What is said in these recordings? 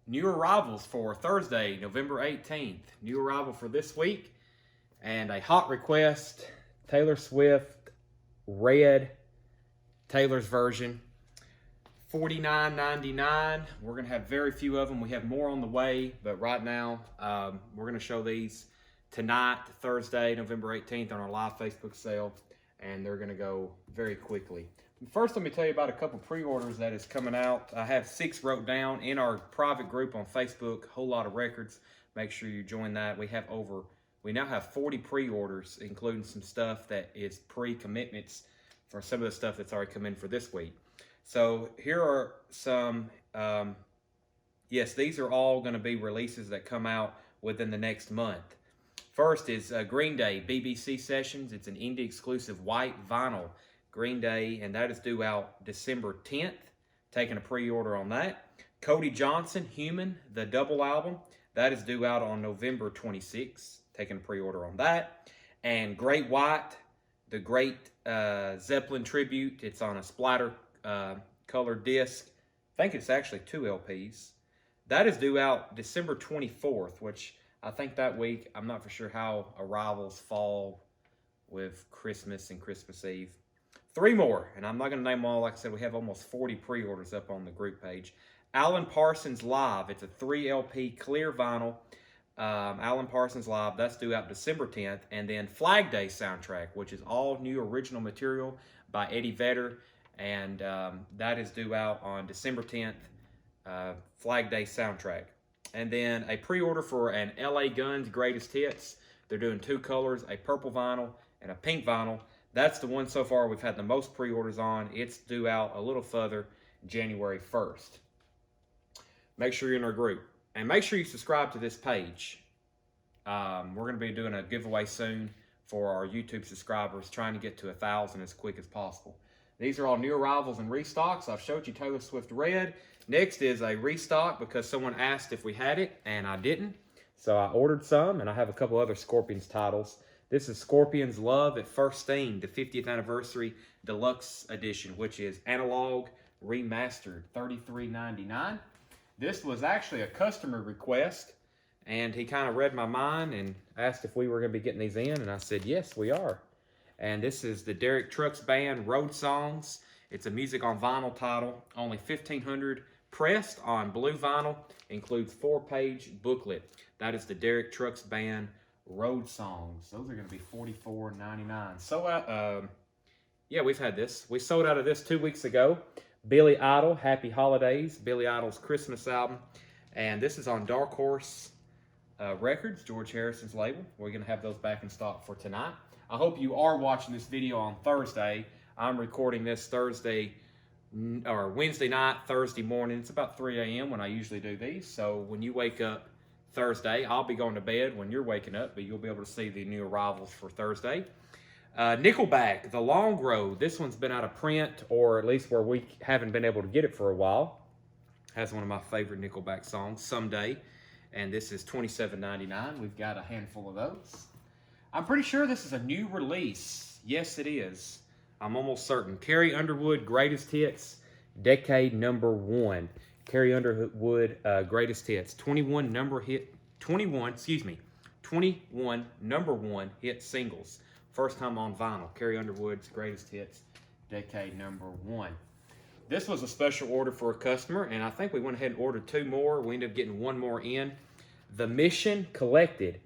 new arrivals for Thursday, November 18th. New arrival for this week. And a hot request, Taylor Swift, Red, Taylor's version. $49.99. We're going to have very few of them. We have more on the way, but right now we're going to show these tonight, Thursday, November 18th on our live Facebook sale, and they're going to go very quickly. First, let me tell you about a couple pre-orders that is coming out. I have 6 wrote down in our private group on Facebook, Whole Lot of Records. Make sure you join that. We now have 40 pre-orders, including some stuff that is pre-commitments for some of the stuff that's already come in for this week. So here are some, yes, these are all going to be releases that come out within the next month. First is Green Day BBC Sessions. It's an indie exclusive white vinyl Green Day, and that is due out December 10th. Taking a pre-order on that. Cody Johnson, Human, the double album. That is due out on November 26th. Taking a pre-order on that. And Great White, the Great Zeppelin tribute. It's on a splatter colored disc. I think it's actually 2 LPs. That is due out December 24th, which I think that week, I'm not for sure how arrivals fall with Christmas and Christmas Eve. 3 more, and I'm not going to name them all. Like I said, we have almost 40 pre-orders up on the group page. Alan Parsons Live. It's a 3 LP clear vinyl. Alan Parsons Live. That's due out December 10th. And then Flag Day soundtrack, which is all new original material by Eddie Vedder. And that is due out on December 10th, Flag Day soundtrack. And then a pre-order for an LA Guns Greatest Hits. They're doing 2 colors, a purple vinyl and a pink vinyl. That's the one so far we've had the most pre-orders on. It's due out a little further, January 1st. Make sure you're in our group. And make sure you subscribe to this page. We're going to be doing a giveaway soon for our YouTube subscribers, trying to get to 1,000 as quick as possible. These are all new arrivals and restocks. I've showed you Taylor Swift Red. Next is a restock because someone asked if we had it, and I didn't. So I ordered some, and I have a couple other Scorpions titles. This is Scorpions Love at First Sting, the 50th Anniversary Deluxe Edition, which is analog remastered, $33.99. This was actually a customer request, and he kind of read my mind and asked if we were going to be getting these in, and I said, yes, we are. And this is the Derek Trucks Band Road Songs. It's a music on vinyl title, only 1,500 pressed on blue vinyl, includes 4-page booklet. That is the Derek Trucks Band Road Songs. Those are going to be $44.99. So, yeah, we've had this. We sold out of this 2 weeks ago. Billy Idol, Happy Holidays, Billy Idol's Christmas album. And this is on Dark Horse Records, George Harrison's label. We're going to have those back in stock for tonight. I hope you are watching this video on Thursday. I'm recording this Thursday or Wednesday night, Thursday morning. It's about 3 a.m. when I usually do these. So when you wake up Thursday, I'll be going to bed when you're waking up, but you'll be able to see the new arrivals for Thursday. Nickelback, The Long Road. This one's been out of print, or at least where we haven't been able to get it for a while. Has one of my favorite Nickelback songs, Someday. And this is $27.99. We've got a handful of those. I'm pretty sure this is a new release. Yes, it is. I'm almost certain. Carrie Underwood, Greatest Hits, Decade Number 1. Carrie Underwood, Greatest Hits. 21 number 1 hit singles. First time on vinyl. Carrie Underwood's Greatest Hits, Decade Number 1. This was a special order for a customer, and I think we went ahead and ordered 2 more. We ended up getting 1 more in. The Mission Collected.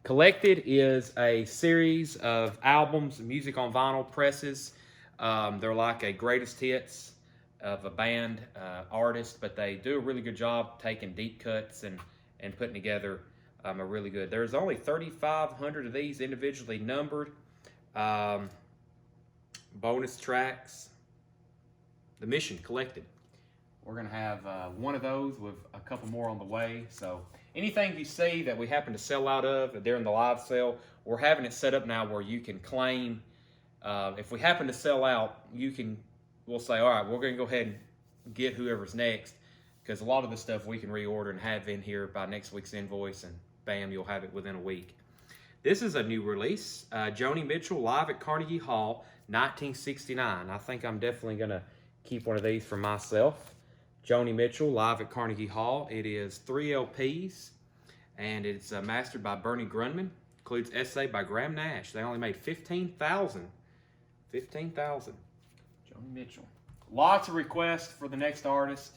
Collected is a series of albums, music on vinyl presses. They're like a greatest hits of a band artist, but they do a really good job taking deep cuts and putting together a really good. There's only 3,500 of these individually numbered. Bonus tracks. The Mission Collected. We're going to have 1 of those with a couple more on the way. So anything you see that we happen to sell out of during the live sale, we're having it set up now where you can claim. If we happen to sell out, we'll say, all right, we're going to go ahead and get whoever's next, because a lot of the stuff we can reorder and have in here by next week's invoice, and bam, you'll have it within a week. This is a new release. Joni Mitchell live at Carnegie Hall, 1969. I think I'm definitely going to keep one of these for myself. Joni Mitchell live at Carnegie Hall. It is 3 LPs, and it's mastered by Bernie Grundman. Includes essay by Graham Nash. They only made 15,000. 15,000. Joni Mitchell. Lots of requests for the next artist,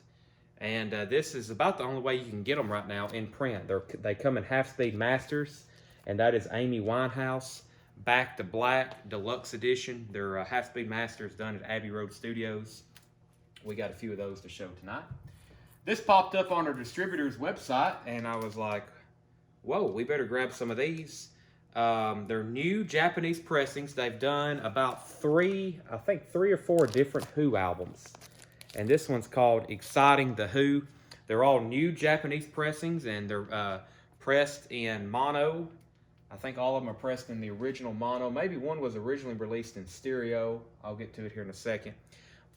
and this is about the only way you can get them right now in print. They come in half-speed masters, and that is Amy Winehouse Back to Black Deluxe Edition. They're half-speed masters done at Abbey Road Studios. We got a few of those to show tonight. This popped up on our distributor's website, and I was like, whoa, we better grab some of these. They're new Japanese pressings. They've done about three or four different Who albums. And this one's called Exciting the Who. They're all new Japanese pressings, and they're pressed in mono. I think all of them are pressed in the original mono. Maybe one was originally released in stereo. I'll get to it here in a second.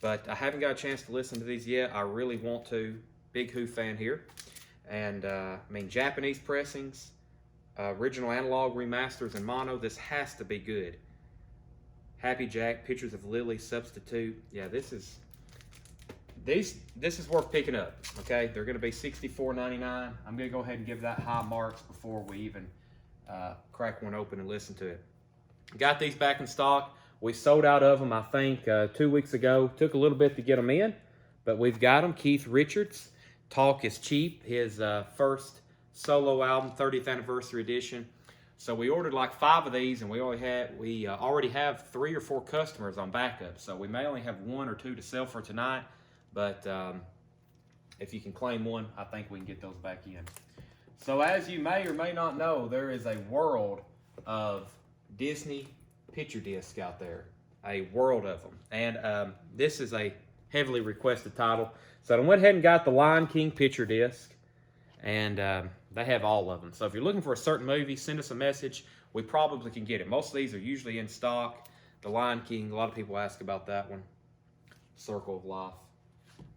But I haven't got a chance to listen to these yet. I really want to. Big Who fan here. And I mean, Japanese pressings, original analog remasters in mono. This has to be good. Happy Jack, Pictures of Lily, Substitute. Yeah, this is worth picking up. Okay, they're going to be $64.99. I'm going to go ahead and give that high marks before we even crack one open and listen to it. Got these back in stock. We sold out of them, I think, 2 weeks ago. Took a little bit to get them in, but we've got them. Keith Richards, Talk is Cheap, his first solo album, 30th anniversary edition. So we ordered like 5 of these, and we already have 3 or 4 customers on backup. So we may only have 1 or 2 to sell for tonight, but if you can claim one, I think we can get those back in. So as you may or may not know, there is a world of Disney picture disc out there, a world of them, and this is a heavily requested title, so I went ahead and got the Lion King picture disc, and they have all of them. So if you're looking for a certain movie, send us a message. We probably can get it. Most of these are usually in stock. The Lion King, a lot of people ask about that one. Circle of Life.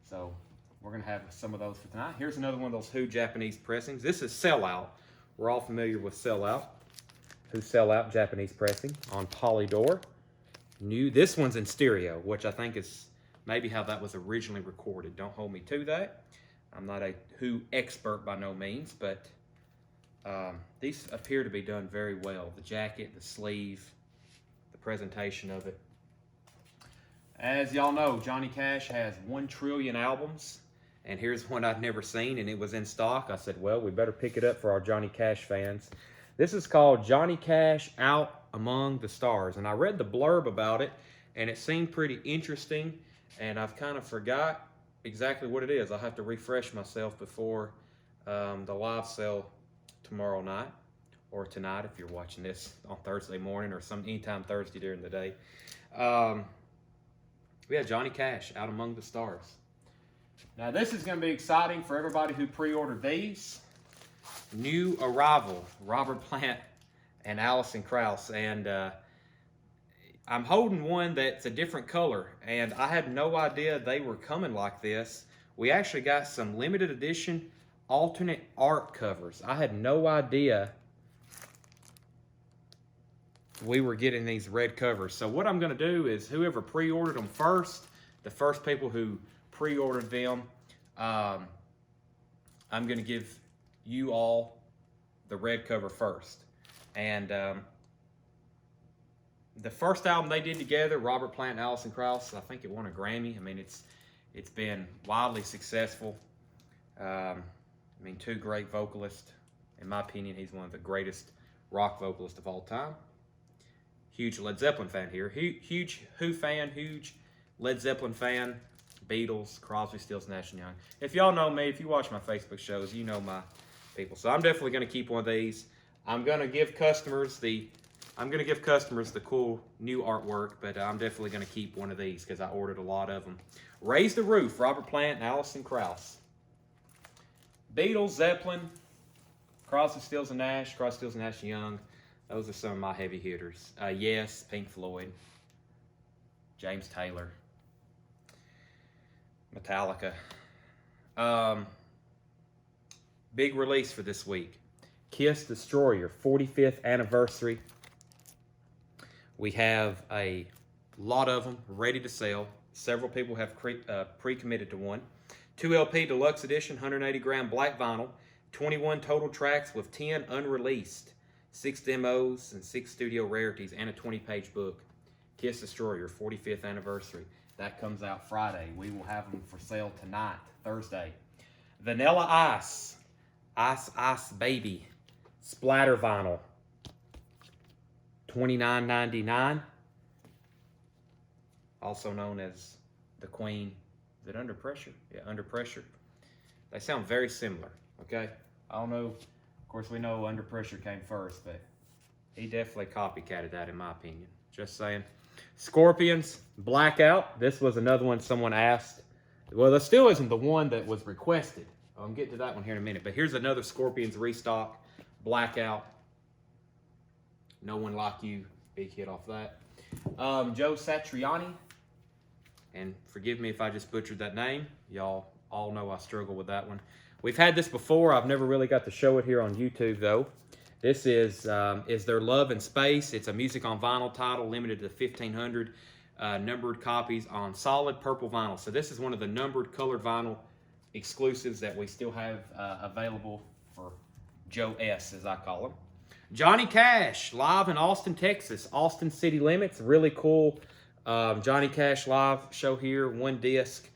So we're gonna have some of those for tonight. Here's another one of those Who Japanese pressings. This is Sellout. We're all familiar with Sellout. Who Sellout Japanese pressing on Polydor. New. This one's in stereo, which I think is maybe how that was originally recorded. Don't hold me to that. I'm not a Who expert by no means, but these appear to be done very well. The jacket, the sleeve, the presentation of it. As y'all know, Johnny Cash has 1 trillion albums, and here's one I'd never seen, and it was in stock. I said, well, we better pick it up for our Johnny Cash fans. This is called Johnny Cash Out Among the Stars, and I read the blurb about it, and it seemed pretty interesting, and I've kind of forgot exactly what it is. I'll have to refresh myself before the live sale tomorrow night, or tonight if you're watching this on Thursday morning, or anytime Thursday during the day. Yeah, Johnny Cash, Out Among the Stars. Now this is going to be exciting for everybody who pre-ordered these. New arrival, Robert Plant and Alison Krauss, and I'm holding one that's a different color, and I had no idea they were coming like this. We actually got some limited edition alternate art covers. I had no idea we were getting these red covers. So what I'm going to do is whoever pre-ordered them first, the first people who pre-ordered them, I'm going to give you all the red cover first. And the first album they did together, Robert Plant and Alison Krauss, I think it won a Grammy. I mean, it's been wildly successful. I mean, 2 great vocalists. In my opinion, he's one of the greatest rock vocalists of all time. Huge Led Zeppelin fan here. Huge Who fan, huge Led Zeppelin fan. Beatles, Crosby, Stills, Nash & Young. If y'all know me, if you watch my Facebook shows, you know my people. So I'm definitely going to keep one of these. I'm going to give customers the cool new artwork, but I'm definitely going to keep one of these because I ordered a lot of them. Raise the Roof, Robert Plant and Alison Krauss. Beatles, Zeppelin, Crosby, Stills, and Nash, Crosby, Stills, and Nash & Young. Those are some of my heavy hitters. Yes, Pink Floyd, James Taylor, Metallica. Big release for this week. Kiss Destroyer, 45th anniversary. We have a lot of them ready to sell. Several people have pre-committed to one. 2 LP deluxe edition, 180 gram black vinyl, 21 total tracks with 10 unreleased, 6 demos and 6 studio rarities, and a 20-page book. Kiss Destroyer 45th anniversary. That comes out Friday. We will have them for sale tonight, Thursday. Vanilla Ice, Ice Ice Baby, splatter vinyl, $29.99. Also known as the Queen. Is it Under Pressure? Yeah, Under Pressure. They sound very similar, okay? I don't know. Of course, we know Under Pressure came first, but he definitely copycatted that, in my opinion. Just saying. Scorpions, Blackout. This was another one someone asked. Well, that still isn't the one that was requested. I'm getting to that one here in a minute. But here's another Scorpions restock, Blackout. No One Like You. Big hit off that. Joe Satriani. And forgive me if I just butchered that name. Y'all all know I struggle with that one. We've had this before. I've never really got to show it here on YouTube, though. This is There Love in Space. It's a music on vinyl title, limited to 1,500 numbered copies on solid purple vinyl. So this is one of the numbered colored vinyl exclusives that we still have available for Joe S., as I call him. Johnny Cash, live in Austin, Texas. Austin City Limits. Really cool Johnny Cash live show here. One disc,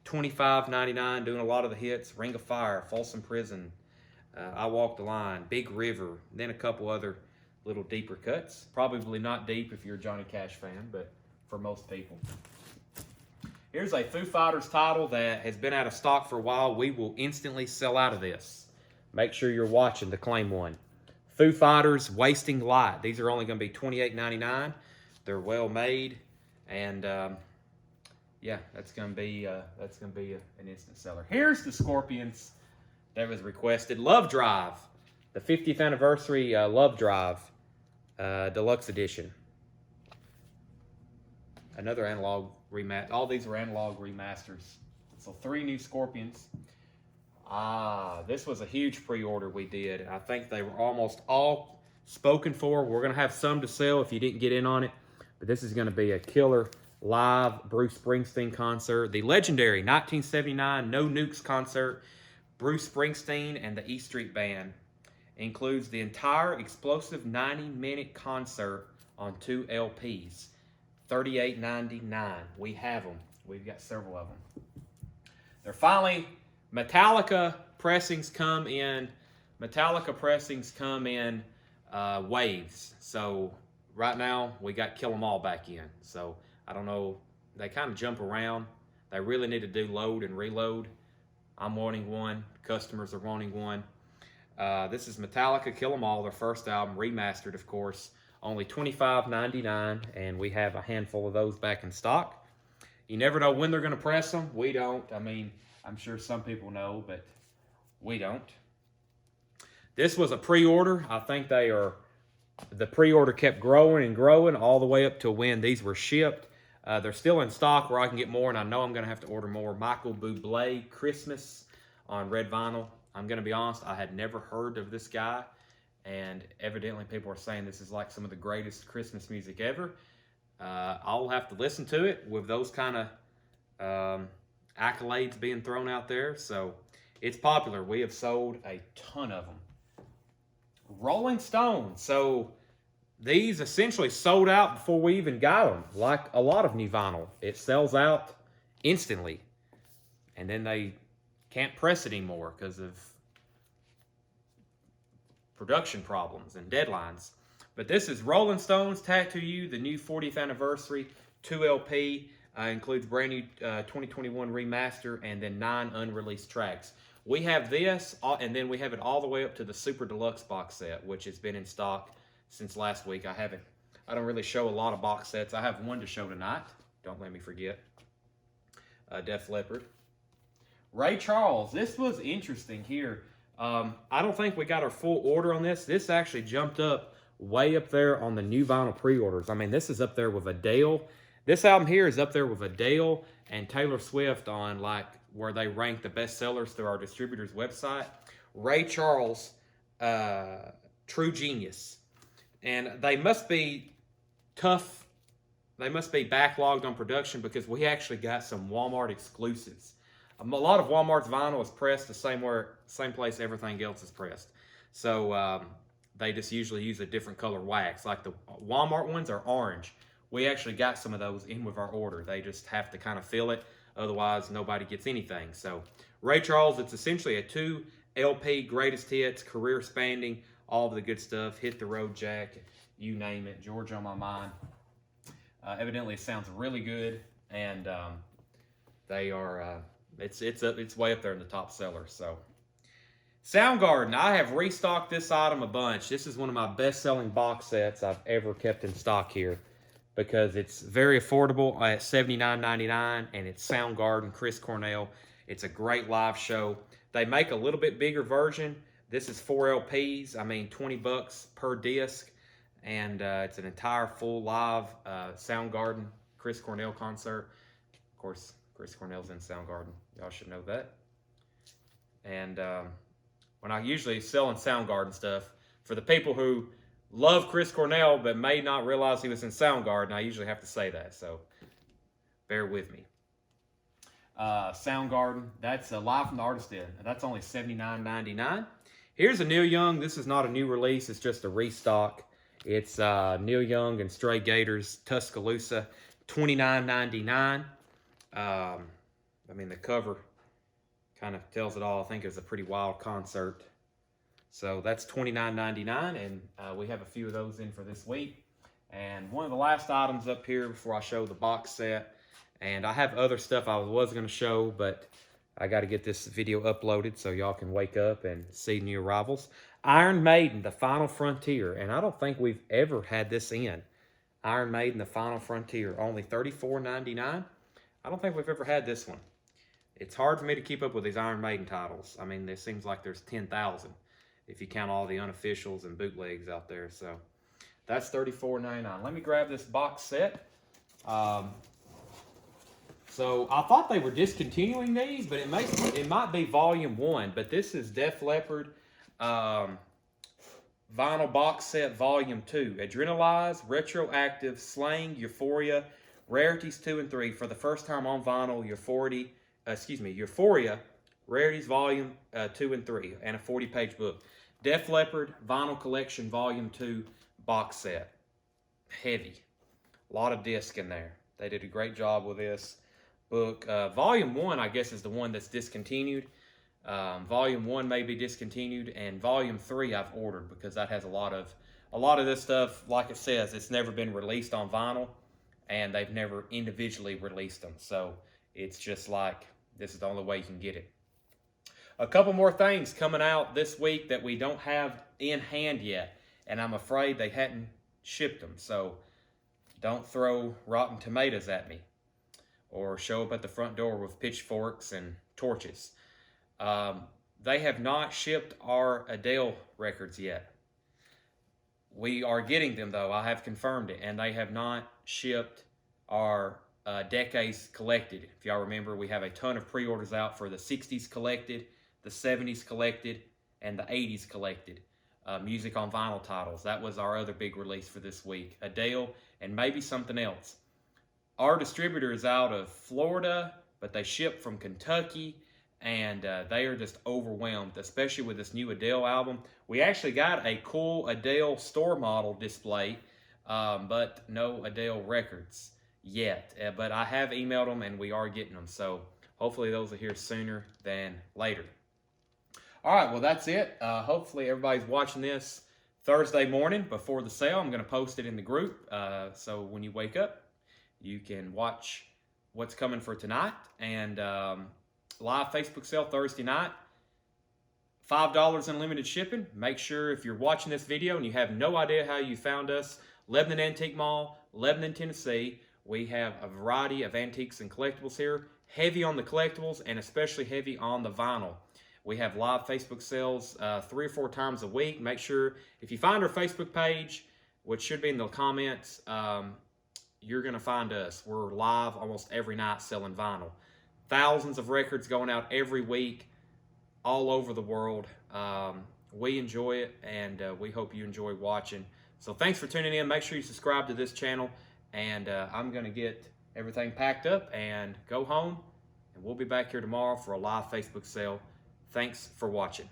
$25.99. Doing a lot of the hits. Ring of Fire, Folsom Prison, I Walk the Line, Big River, then a couple other little deeper cuts. Probably not deep if you're a Johnny Cash fan, but for most people. Here's a Foo Fighters title that has been out of stock for a while. We will instantly sell out of this. Make sure you're watching to claim one. Foo Fighters, Wasting Light. These are only going to be $28.99. They're well made, and yeah, that's going to be an instant seller. Here's the Scorpions that was requested. Love Drive, the 50th anniversary Love Drive deluxe edition. Another analog remaster. All these are analog remasters. So 3 new Scorpions. This was a huge pre-order we did. I think they were almost all spoken for. We're going to have some to sell if you didn't get in on it. But this is going to be a killer live Bruce Springsteen concert. The legendary 1979 No Nukes concert. Bruce Springsteen and the E Street Band. Includes the entire explosive 90-minute concert on 2 LPs. $38.99. We have them. We've got several of them. They're finally... Metallica pressings come in waves. So right now we got Kill 'Em All back in. So I don't know, they kind of jump around. They really need to do load and reload. I'm wanting one. Customers are wanting one. This is Metallica Kill 'Em All, their first album, remastered, of course. Only $25.99, and we have a handful of those back in stock. You never know when they're going to press them. We don't. I mean, I'm sure some people know, but we don't. This was a pre-order. I think the pre-order kept growing and growing all the way up to when these were shipped. They're still in stock where I can get more, and I know I'm going to have to order more. Michael Bublé, Christmas on red vinyl. I'm going to be honest, I had never heard of this guy, and evidently people are saying this is like some of the greatest Christmas music ever. I'll have to listen to it with those kind of accolades being thrown out there. So it's popular. We have sold a ton of them. Rolling Stones. So these essentially sold out before we even got them. Like a lot of new vinyl, it sells out instantly, and then they can't press it anymore because of production problems and deadlines. But this is Rolling Stones Tattoo You, the new 40th anniversary 2 LP. Includes brand new 2021 remaster and then 9 unreleased tracks. We have this, and then we have it all the way up to the Super Deluxe box set, which has been in stock since last week. I don't really show a lot of box sets. I have one to show tonight. Don't let me forget. Def Leppard. Ray Charles. This was interesting here. I don't think we got our full order on this. This actually jumped up way up there on the new vinyl pre-orders. I mean, this is up there with Adele. This album here is up there with Adele and Taylor Swift on like where they rank the best sellers through our distributor's website. Ray Charles, True Genius. And they must be tough. They must be backlogged on production because we actually got some Walmart exclusives. A lot of Walmart's vinyl is pressed the same place everything else is pressed. So they just usually use a different color wax. Like the Walmart ones are orange. We actually got some of those in with our order. They just have to kind of fill it. Otherwise, nobody gets anything. So Ray Charles, it's essentially a 2 LP greatest hits, career spanning, all of the good stuff. Hit the Road Jack, you name it. Georgia on My Mind. Evidently, it sounds really good, and they are. It's way up there in the top sellers. So Soundgarden, I have restocked this item a bunch. This is one of my best-selling box sets I've ever kept in stock here because it's very affordable at $79.99, and it's Soundgarden, Chris Cornell. It's a great live show. They make a little bit bigger version. This is 4 LPs. I mean, 20 bucks per disc, and it's an entire full live Soundgarden Chris Cornell concert. Of course, Chris Cornell's in Soundgarden. Y'all should know that. And when I usually selling Soundgarden stuff, for the people who love Chris Cornell but may not realize he was in Soundgarden, I usually have to say that, so bear with me. Soundgarden, that's Live from the Artist Den. That's only $79.99. Here's a Neil Young. This is not a new release. It's just a restock. It's Neil Young and Stray Gators, Tuscaloosa, $29.99. I mean, the cover kind of tells it all. I think it's a pretty wild concert. So that's $29.99, and we have a few of those in for this week. And one of the last items up here before I show the box set, and I have other stuff I was going to show, but I got to get this video uploaded so y'all can wake up and see new arrivals. Iron Maiden, The Final Frontier, and I don't think we've ever had this in. Iron Maiden, The Final Frontier, only $34.99. I don't think we've ever had this one. It's hard for me to keep up with these Iron Maiden titles. I mean, it seems like there's 10,000 if you count all the unofficials and bootlegs out there. So that's $34.99. Let me grab this box set. So I thought they were discontinuing these, but it might be volume 1. But this is Def Leppard vinyl box set volume 2. Adrenalize, Retroactive, Slang, Euphoria, Rarities 2 and 3. For the first time on vinyl, Euphoria, Rarities volume 2 and 3, and a 40-page book. Def Leppard vinyl collection volume 2 box set. Heavy. A lot of disc in there. They did a great job with this book. Volume 1, I guess, is the one that's discontinued. Volume 1 may be discontinued, and Volume 3 I've ordered because that has a lot of this stuff. Like it says, it's never been released on vinyl, and they've never individually released them. So it's just like, this is the only way you can get it. A couple more things coming out this week that we don't have in hand yet, and I'm afraid they hadn't shipped them. So don't throw rotten tomatoes at me or show up at the front door with pitchforks and torches. They have not shipped our Adele records yet. We are getting them, though. I have confirmed it, and they have not shipped our Decades Collected. If y'all remember, we have a ton of pre-orders out for the 60s Collected, the 70s Collected, and the 80s Collected. Music on vinyl titles. That was our other big release for this week. Adele and maybe something else. Our distributor is out of Florida, but they ship from Kentucky, and they are just overwhelmed, especially with this new Adele album. We actually got a cool Adele store model display, but no Adele records yet. But I have emailed them, and we are getting them, so hopefully those are here sooner than later. All right, well, that's it. Hopefully everybody's watching this Thursday morning before the sale. I'm going to post it in the group, so when you wake up, you can watch what's coming for tonight. And live Facebook sale Thursday night, $5 unlimited shipping. Make sure if you're watching this video and you have no idea how you found us, Lebanon Antique Mall, Lebanon, Tennessee. We have a variety of antiques and collectibles here, heavy on the collectibles and especially heavy on the vinyl. We have live Facebook sales 3 or 4 times a week. Make sure if you find our Facebook page, which should be in the comments, you're going to find us. We're live almost every night selling vinyl. Thousands of records going out every week all over the world. We enjoy it, and we hope you enjoy watching. So thanks for tuning in. Make sure you subscribe to this channel, and I'm going to get everything packed up and go home and we'll be back here tomorrow for a live Facebook sale. Thanks for watching.